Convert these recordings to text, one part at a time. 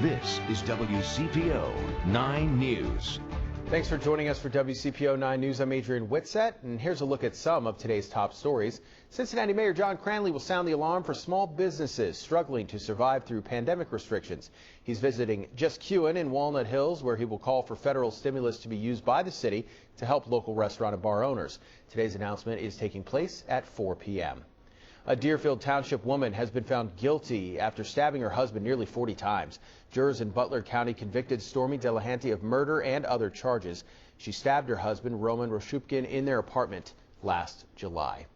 This is WCPO 9 News. Thanks for joining us for WCPO 9 News. I'm Adrian Whitsett, and here's a look at some of today's top stories. Cincinnati Mayor John Cranley will sound the alarm for small businesses struggling to survive through pandemic restrictions. He's visiting Just Cuin in Walnut Hills, where he will call for federal stimulus to be used by the city to help local restaurant and bar owners. Today's announcement is taking place at 4 p.m. A Deerfield Township woman has been found guilty after stabbing her husband nearly 40 times. Jurors in Butler County convicted Stormy Delahanty of murder and other charges. She stabbed her husband, Roman Roshupkin, in their apartment last July.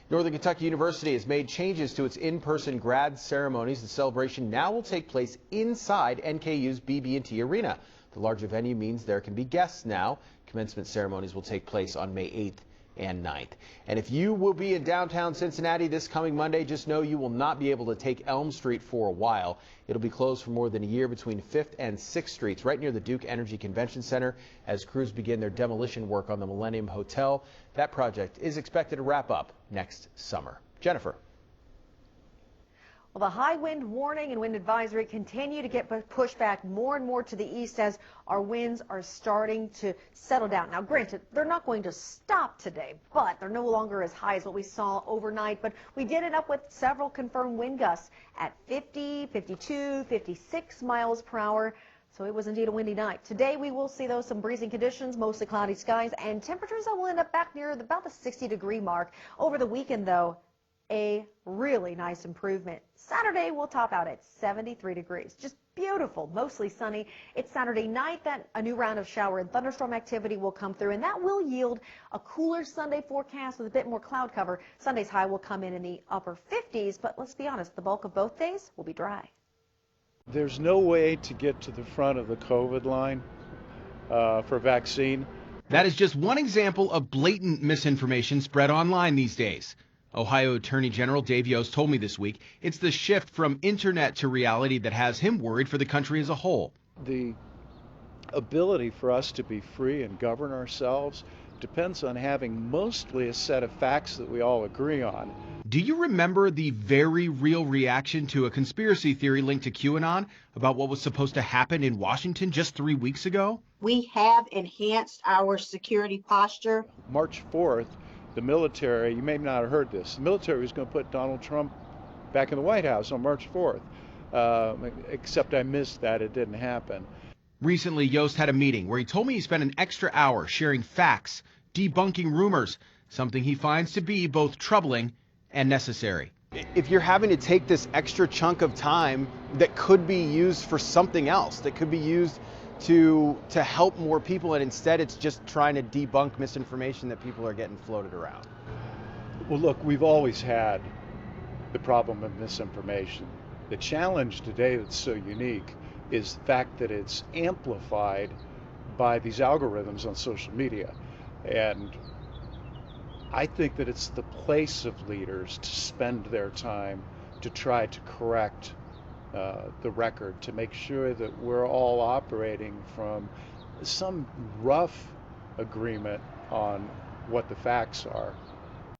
Northern Kentucky University has made changes to its in-person grad ceremonies. The celebration now will take place inside NKU's BB&T Arena. The larger venue means there can be guests now. Commencement ceremonies will take place on May 8th and 9th. And if you will be in downtown Cincinnati this coming Monday, just know you will not be able to take Elm Street for a while. It'll be closed for more than a year between 5th and 6th Streets, right near the Duke Energy Convention Center, as crews begin their demolition work on the Millennium Hotel. That project is expected to wrap up next summer. Jennifer. Well, the high wind warning and wind advisory continue to get pushed back more and more to the east as our winds are starting to settle down. Now, granted, they're not going to stop today, but they're no longer as high as what we saw overnight. But we did end up with several confirmed wind gusts at 50, 52, 56 miles per hour. So it was indeed a windy night. Today we will see some breezy conditions, mostly cloudy skies, and temperatures that will end up back near about the 60-degree mark. Over the weekend, though, a really nice improvement. Saturday will top out at 73 degrees. Just beautiful, mostly sunny. It's Saturday night that a new round of shower and thunderstorm activity will come through, and that will yield a cooler Sunday forecast with a bit more cloud cover. Sunday's high will come in the upper 50s, but let's be honest, the bulk of both days will be dry. There's no way to get to the front of the COVID line for vaccine. That is just one example of blatant misinformation spread online these days. Ohio Attorney General Dave Yost told me this week it's the shift from internet to reality that has him worried for the country as a whole. The ability for us to be free and govern ourselves depends on having mostly a set of facts that we all agree on. Do you remember the very real reaction to a conspiracy theory linked to QAnon about what was supposed to happen in Washington just 3 weeks ago? We have enhanced our security posture. March 4th, the military, you may not have heard this, the military was going to put Donald Trump back in the White House on March 4th, except I missed that. It didn't happen. Recently, Yost had a meeting where he told me he spent an extra hour sharing facts, debunking rumors, something he finds to be both troubling and necessary. If you're having to take this extra chunk of time that could be used for something else, that could be used to help more people, and instead it's just trying to debunk misinformation that people are getting floated around. Well, look, we've always had the problem of misinformation. The challenge today that's so unique is the fact that it's amplified by these algorithms on social media. And I think that it's the place of leaders to spend their time to try to correct the record, to make sure that we're all operating from some rough agreement on what the facts are.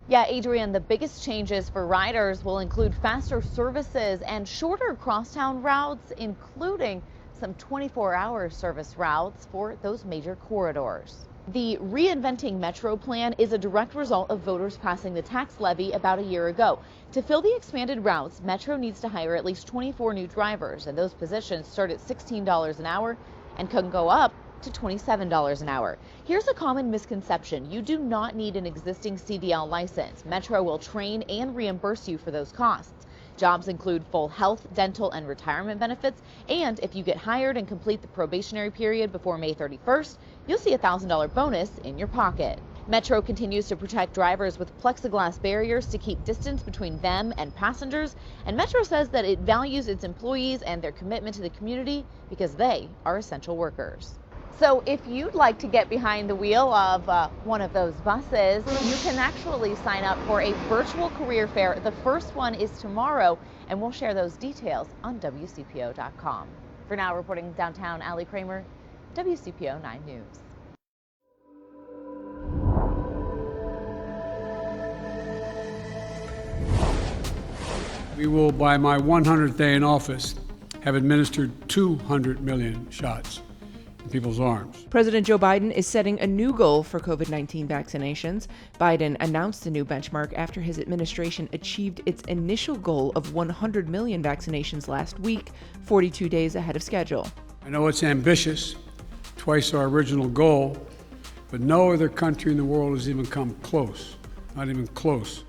Yeah, Adrian, the biggest changes for riders will include faster services and shorter crosstown routes, including some 24-hour service routes for those major corridors. The Reinventing Metro plan is a direct result of voters passing the tax levy about a year ago. To fill the expanded routes, Metro needs to hire at least 24 new drivers, and those positions start at $16 an hour and can go up to $27 an hour. Here's a common misconception. You do not need an existing CDL license. Metro will train and reimburse you for those costs. Jobs include full health, dental, and retirement benefits, and if you get hired and complete the probationary period before May 31st, you'll see a $1,000 bonus in your pocket. Metro continues to protect drivers with plexiglass barriers to keep distance between them and passengers, and Metro says that it values its employees and their commitment to the community because they are essential workers. So if you'd like to get behind the wheel of one of those buses, you can actually sign up for a virtual career fair. The first one is tomorrow, and we'll share those details on WCPO.com. For now, reporting downtown, Allie Kramer, WCPO 9 News. We will, by my 100th day in office, have administered 200 million shots in people's arms. President Joe Biden is setting a new goal for COVID-19 vaccinations. Biden announced the new benchmark after his administration achieved its initial goal of 100 million vaccinations last week, 42 days ahead of schedule. I know it's ambitious, twice our original goal, but no other country in the world has even come close, not even close.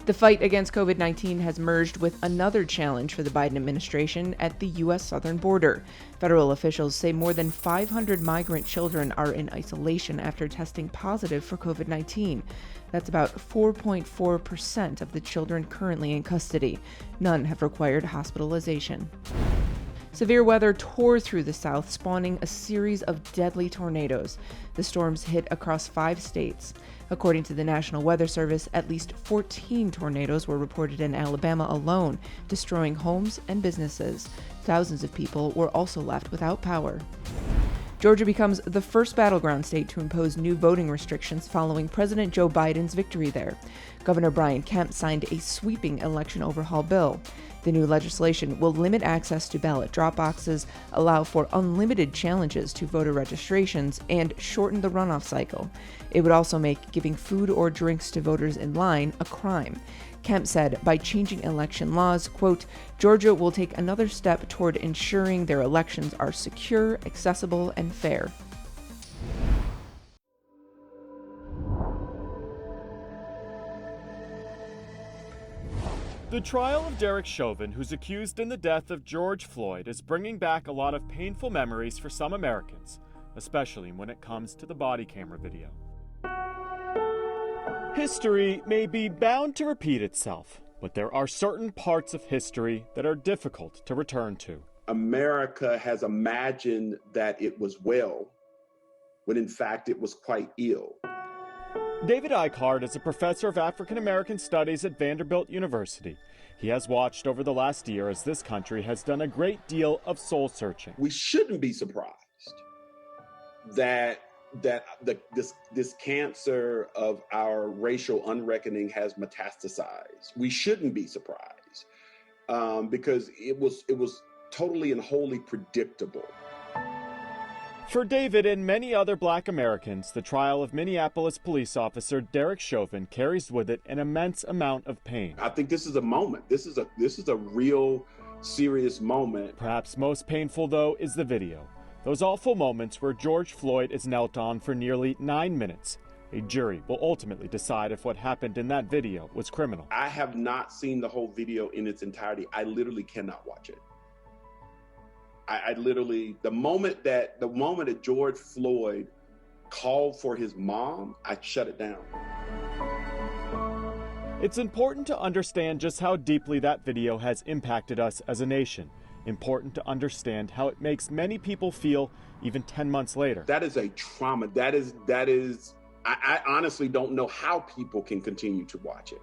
The fight against COVID-19 has merged with another challenge for the Biden administration at the U.S. southern border. Federal officials say more than 500 migrant children are in isolation after testing positive for COVID-19. That's about 4.4% of the children currently in custody. None have required hospitalization. Severe weather tore through the South, spawning a series of deadly tornadoes. The storms hit across 5 states. According to the National Weather Service, at least 14 tornadoes were reported in Alabama alone, destroying homes and businesses. Thousands of people were also left without power. Georgia becomes the first battleground state to impose new voting restrictions following President Joe Biden's victory there. Governor Brian Kemp signed a sweeping election overhaul bill. The new legislation will limit access to ballot drop boxes, allow for unlimited challenges to voter registrations, and shorten the runoff cycle. It would also make giving food or drinks to voters in line a crime. Kemp said by changing election laws, quote, Georgia will take another step toward ensuring their elections are secure, accessible, and fair. The trial of Derek Chauvin, who's accused in the death of George Floyd, is bringing back a lot of painful memories for some Americans, especially when it comes to the body camera video. History may be bound to repeat itself, but there are certain parts of history that are difficult to return to. America has imagined that it was well, when in fact it was quite ill. David Eichhardt is a professor of African American Studies at Vanderbilt University. He has watched over the last year as this country has done a great deal of soul searching. We shouldn't be surprised that this cancer of our racial unreckoning has metastasized. We shouldn't be surprised because it was totally and wholly predictable. For David and many other Black Americans, the trial of Minneapolis police officer Derek Chauvin carries with it an immense amount of pain. I think this is a moment. This is a real serious moment. Perhaps most painful, though, is the video. Those awful moments where George Floyd is knelt on for nearly 9 minutes. A jury will ultimately decide if what happened in that video was criminal. I have not seen the whole video in its entirety. I literally cannot watch it. I literally, the moment that George Floyd called for his mom, I shut it down. It's important to understand just how deeply that video has impacted us as a nation. Important to understand how it makes many people feel even 10 months later. That is a trauma. That is, I honestly don't know how people can continue to watch it.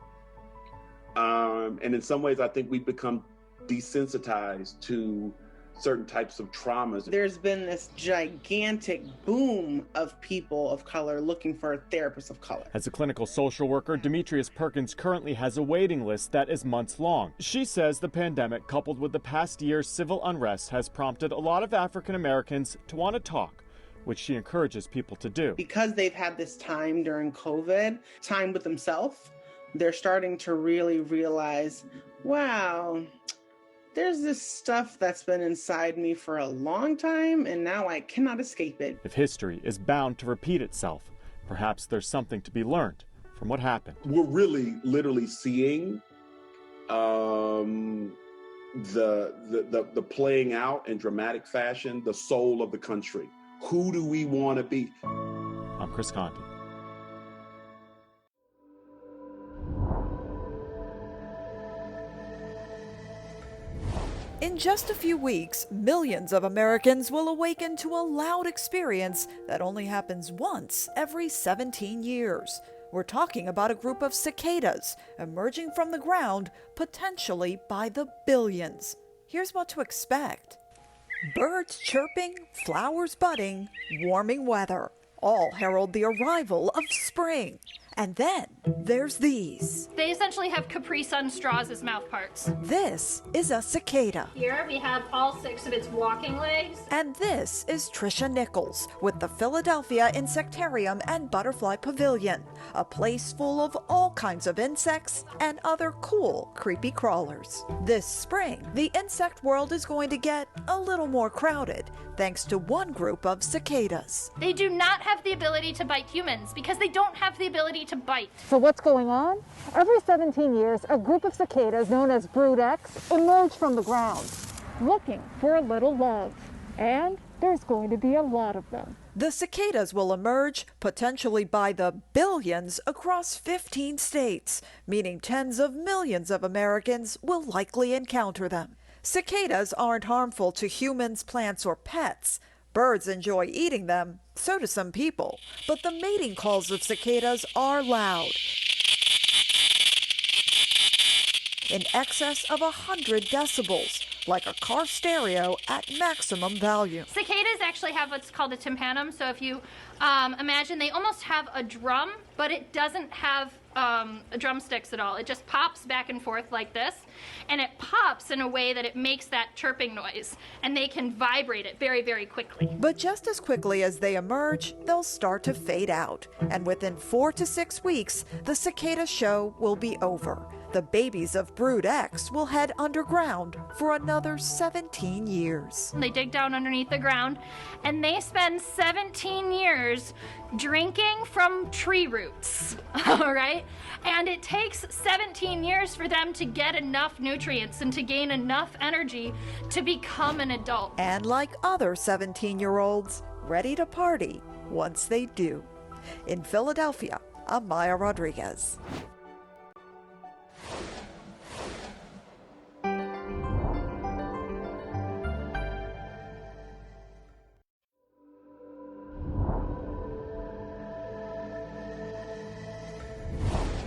And in some ways, I think we've become desensitized to certain types of traumas. There's been this gigantic boom of people of color looking for a therapist of color. As a clinical social worker, Demetrius Perkins currently has a waiting list that is months long. She says the pandemic, coupled with the past year's civil unrest, has prompted a lot of African Americans to want to talk, which she encourages people to do. Because they've had this time during COVID, time with themselves, they're starting to really realize, wow, there's this stuff that's been inside me for a long time, and now I cannot escape it. If history is bound to repeat itself, perhaps there's something to be learned from what happened. We're really literally seeing the playing out in dramatic fashion, the soul of the country. Who do we want to be? I'm Chris Conti. In just a few weeks, millions of Americans will awaken to a loud experience that only happens once every 17 years. We're talking about a group of cicadas emerging from the ground, potentially by the billions. Here's what to expect. Birds chirping, flowers budding, warming weather, all herald the arrival of spring. And then there's these. They essentially have Capri Sun straws as mouth parts. This is a cicada. Here we have all 6 of its walking legs. And this is Trisha Nichols with the Philadelphia Insectarium and Butterfly Pavilion, a place full of all kinds of insects and other cool, creepy crawlers. This spring, the insect world is going to get a little more crowded thanks to one group of cicadas. They do not have the ability to bite humans because they don't have the ability to bite. So what's going on? Every 17 years, a group of cicadas known as brood X emerge from the ground, looking for a little love. And there's going to be a lot of them. The cicadas will emerge potentially by the billions across 15 states, meaning tens of millions of Americans will likely encounter them. Cicadas aren't harmful to humans, plants, or pets. Birds enjoy eating them, so do some people. But the mating calls of cicadas are loud, in excess of 100 decibels, like a car stereo at maximum volume. Cicadas actually have what's called a tympanum. So if you imagine, they almost have a drum, but it doesn't have drumsticks at all. It just pops back and forth like this, and it pops in a way that it makes that chirping noise, and they can vibrate it very, very quickly. But just as quickly as they emerge, they'll start to fade out, and within 4 to 6 weeks, the cicada show will be over. The babies of brood X will head underground for another 17 years. They dig down underneath the ground, and they spend 17 years drinking from tree roots, all right? And it takes 17 years for them to get enough nutrients and to gain enough energy to become an adult. And like other 17-year-olds, ready to party once they do. In Philadelphia, I'm Maya Rodriguez.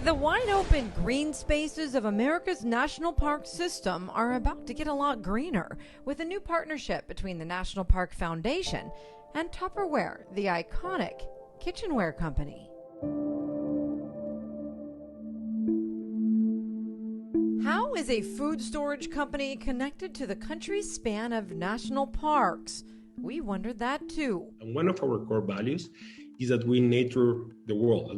The wide-open green spaces of America's national park system are about to get a lot greener with a new partnership between the National Park Foundation and Tupperware, the iconic kitchenware company. How is a food storage company connected to the country's span of national parks? We wondered that too. And one of our core values is that we nature the world.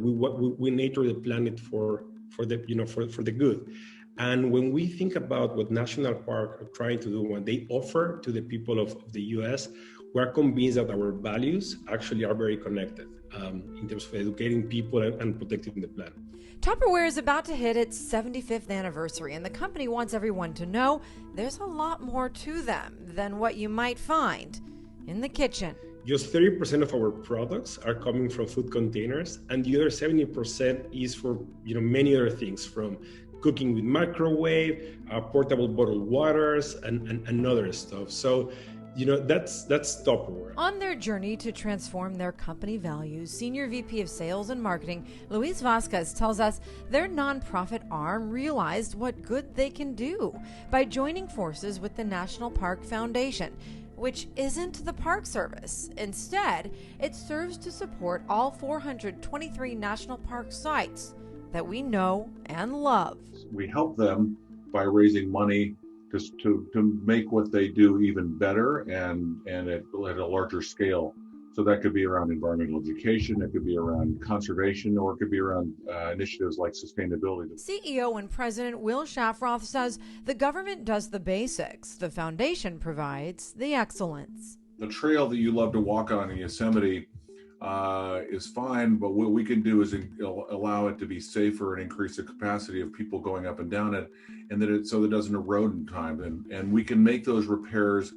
We nature the planet for the good. And when we think about what national parks are trying to do, what they offer to the people of the U.S., we're convinced that our values actually are very connected in terms of educating people and protecting the planet. Tupperware is about to hit its 75th anniversary, and the company wants everyone to know there's a lot more to them than what you might find in the kitchen. Just 30% of our products are coming from food containers, and the other 70% is for many other things, from cooking with microwave, portable bottled waters, and other stuff. So, that's Tupperware. On their journey to transform their company values, Senior VP of Sales and Marketing Luis Vasquez tells us their nonprofit arm realized what good they can do by joining forces with the National Park Foundation, which isn't the Park Service. Instead, it serves to support all 423 national park sites that we know and love. We help them by raising money just to make what they do even better and at a larger scale. So that could be around environmental education, it could be around conservation, or it could be around initiatives like sustainability. CEO and President Will Shafroth says the government does the basics. The foundation provides the excellence. The trail that you love to walk on in Yosemite is fine, but what we can do is allow it to be safer and increase the capacity of people going up and down it, and so that it doesn't erode in time. And we can make those repairs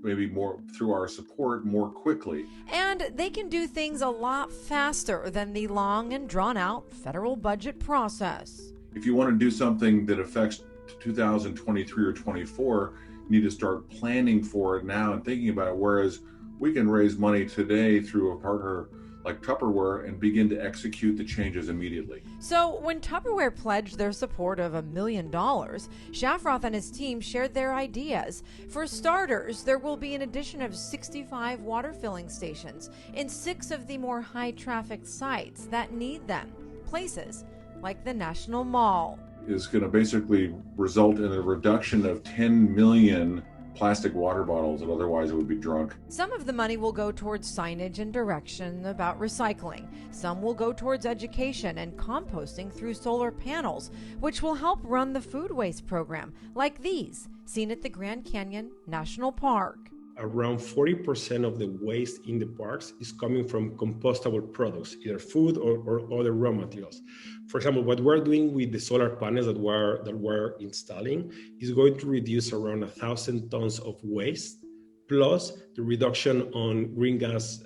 maybe more through our support more quickly. And they can do things a lot faster than the long and drawn out federal budget process. If you want to do something that affects 2023 or 24, you need to start planning for it now and thinking about it, whereas we can raise money today through a partner like Tupperware and begin to execute the changes immediately. So when Tupperware pledged their support of $1 million, Shafroth and his team shared their ideas. For starters, there will be an addition of 65 water filling stations in 6 of the more high-traffic sites that need them. places, like the National Mall. Is going to basically result in a reduction of 10 million plastic water bottles that otherwise would be drunk. Some of the money will go towards signage and direction about recycling. Some will go towards education and composting through solar panels, which will help run the food waste program, like these, seen at the Grand Canyon National Park. Around 40% of the waste in the parks is coming from compostable products, either food or other raw materials. For example, what we're doing with the solar panels that we're installing is going to reduce around 1,000 tons of waste, plus the reduction on green gas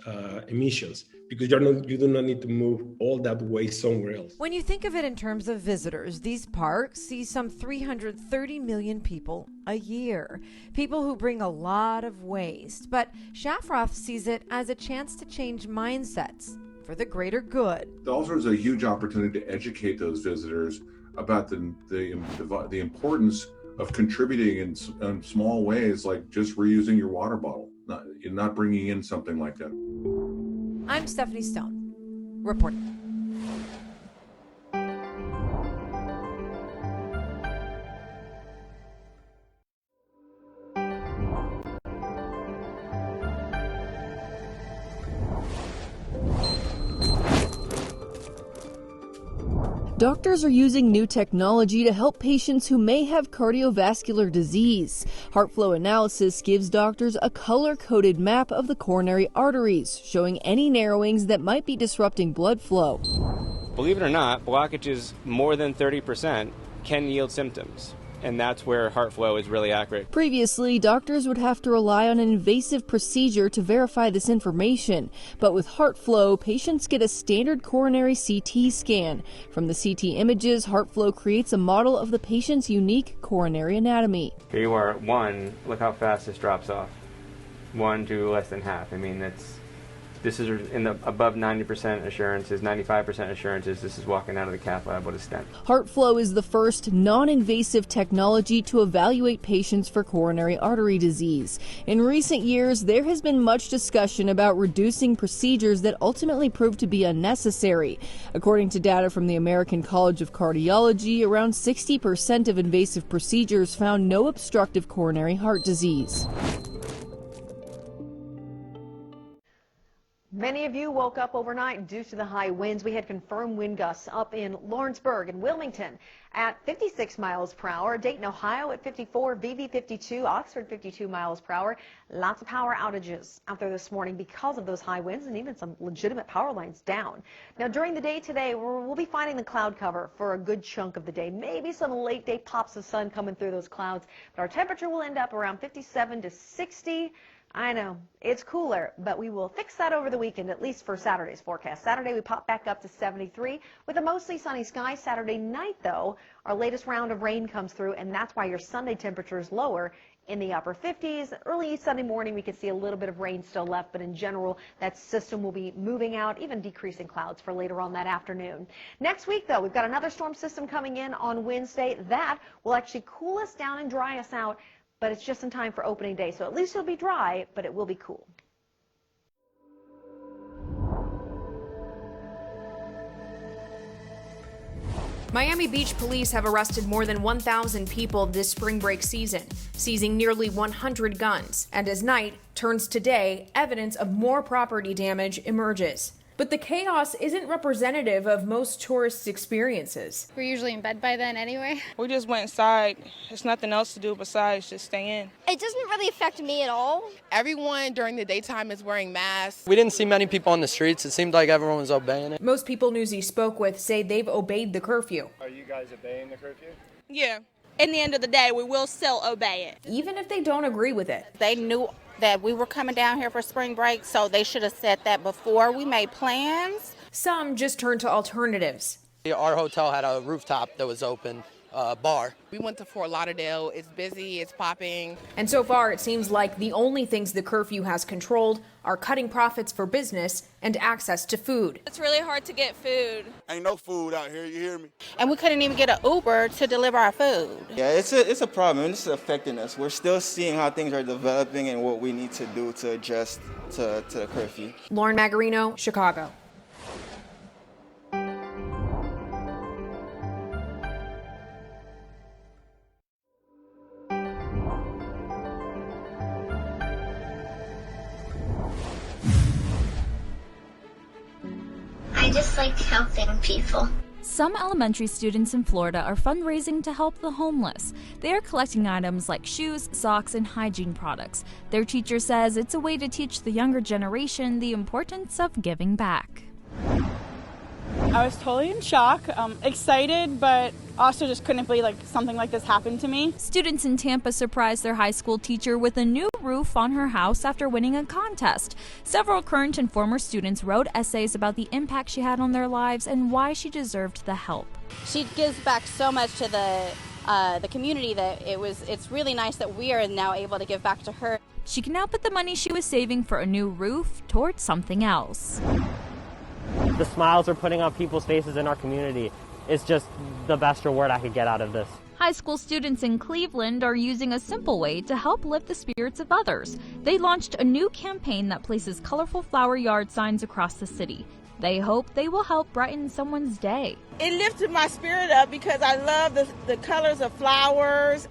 emissions, because you do not need to move all that waste somewhere else. When you think of it in terms of visitors, these parks see some 330 million people a year. People who bring a lot of waste. But Shafroth sees it as a chance to change mindsets for the greater good. Also, is a huge opportunity to educate those visitors about the importance of contributing in small ways, like just reusing your water bottle, not bringing in something like that. I'm Stephanie Stone, reporting. Doctors are using new technology to help patients who may have cardiovascular disease. Heart flow analysis gives doctors a color-coded map of the coronary arteries, showing any narrowings that might be disrupting blood flow. Believe it or not, blockages more than 30% can yield symptoms. And that's where heart flow is really accurate. Previously, doctors would have to rely on an invasive procedure to verify this information. But with heart flow, patients get a standard coronary CT scan. From the CT images, heart flow creates a model of the patient's unique coronary anatomy. Here you are, 1, look how fast this drops off. 1 to less than half. I mean, this is in the above 90% assurances, 95% assurances. This is walking out of the cath lab with a stent. Heart flow is the first non-invasive technology to evaluate patients for coronary artery disease. In recent years, there has been much discussion about reducing procedures that ultimately proved to be unnecessary. According to data from the American College of Cardiology, around 60% of invasive procedures found no obstructive coronary heart disease. Many of you woke up overnight due to the high winds. We had confirmed wind gusts up in Lawrenceburg and Wilmington at 56 miles per hour, Dayton, Ohio at 54, VV 52, Oxford 52 miles per hour. Lots of power outages out there this morning because of those high winds and even some legitimate power lines down. Now, during the day today, we'll be finding the cloud cover for a good chunk of the day. Maybe some late day pops of sun coming through those clouds, but our temperature will end up around 57 to 60. I know, it's cooler, but we will fix that over the weekend, at least for Saturday's forecast. Saturday, we pop back up to 73 with a mostly sunny sky. Saturday night, though, our latest round of rain comes through, and that's why your Sunday temperature is lower in the upper 50s. Early Sunday morning, we can see a little bit of rain still left, but in general, that system will be moving out, even decreasing clouds for later on that afternoon. Next week, though, we've got another storm system coming in on Wednesday. That will actually cool us down and dry us out, but it's just in time for opening day, so at least it'll be dry, but it will be cool. Miami Beach police have arrested more than 1,000 people this spring break season, seizing nearly 100 guns. And as night turns to day, evidence of more property damage emerges. But the chaos isn't representative of most tourists' experiences. We're usually in bed by then anyway. We just went inside. There's nothing else to do besides just stay in. It doesn't really affect me at all. Everyone during the daytime is wearing masks. We didn't see many people on the streets. It seemed like everyone was obeying it. Most people Newsy spoke with say they've obeyed the curfew. Are you guys obeying the curfew? Yeah. In the end of the day, we will still obey it. Even if they don't agree with it. They knew that we were coming down here for spring break, so they should have said that before we made plans. Some just turned to alternatives. Our hotel had a rooftop that was open, bar. We went to Fort Lauderdale. It's busy, it's popping. And so far, it seems like the only things the curfew has controlled are cutting profits for business and access to food. It's really hard to get food. Ain't no food out here, you hear me? And we couldn't even get an Uber to deliver our food. Yeah, it's a problem, and it's affecting us. We're still seeing how things are developing and what we need to do to adjust to the curfew. Lauren Magarino, Chicago. just like helping people. Some elementary students in Florida are fundraising to help the homeless. They are collecting items like shoes, socks, and hygiene products. Their teacher says it's a way to teach the younger generation the importance of giving back. I was totally in shock, excited, but also just couldn't believe something like this happened to me. Students in Tampa surprised their high school teacher with a new roof on her house after winning a contest. Several current and former students wrote essays about the impact she had on their lives and why she deserved the help. She gives back so much to the community that it's really nice that we are now able to give back to her. She can now put the money she was saving for a new roof towards something else. The smiles we're putting on people's faces in our community is just the best reward I could get out of this. High school students in Cleveland are using a simple way to help lift the spirits of others. They launched a new campaign that places colorful flower yard signs across the city. They hope they will help brighten someone's day. It lifted my spirit up because I love the colors of flowers.